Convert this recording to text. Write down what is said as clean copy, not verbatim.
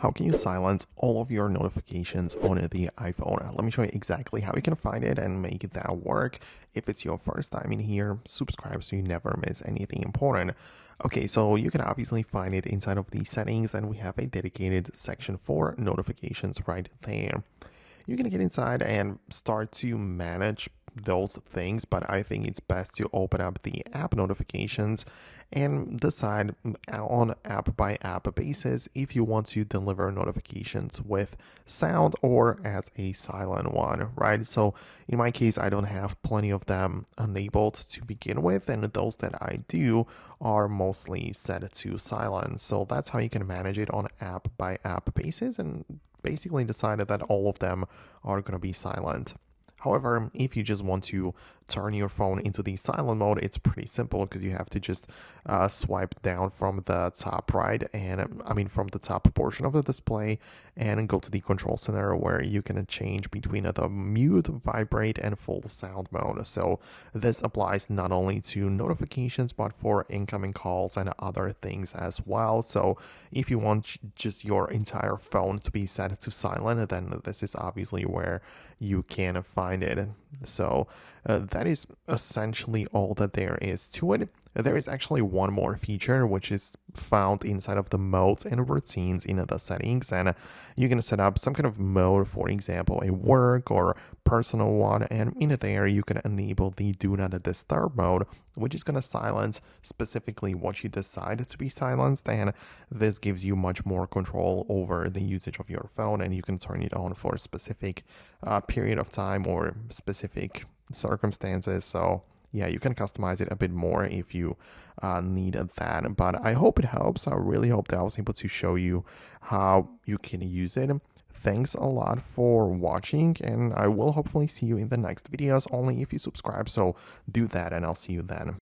How can you silence all of your notifications on the iPhone? Let me show you exactly how you can find it and make that work. If it's your first time in here, subscribe so you never miss anything important. Okay, so you can obviously find it inside of the settings, and we have a dedicated section for notifications right there. You can get inside and start to manage those things, but I think it's best to open up the app notifications and decide on app by app basis if you want to deliver notifications with sound or as a silent one, right? So in my case, I don't have plenty of them enabled to begin with, and those that I do are mostly set to silent. So that's how you can manage it on app by app basis and basically decided that all of them are going to be silent. However, if you just want to turn your phone into the silent mode, it's pretty simple because you have to just swipe down from the top right and from the top portion of the display and go to the control center where you can change between the mute, vibrate, and full sound mode. So this applies not only to notifications but for incoming calls and other things as well. So if you want just your entire phone to be set to silent, then this is obviously where you can find it. So that is essentially all that there is to it. There is actually one more feature which is found inside of the modes and routines in the settings, and you can set up some kind of mode, for example a work or personal one, and in there you can enable the do not disturb mode, which is going to silence specifically what you decide to be silenced, and this gives you much more control over the usage of your phone, and you can turn it on for a specific period of time or specific circumstances. So yeah, you can customize it a bit more if you need that. But I hope it helps. I really hope that I was able to show you how you can use it. Thanks a lot for watching, and I will hopefully see you in the next videos only if you subscribe. So do that, and I'll see you then.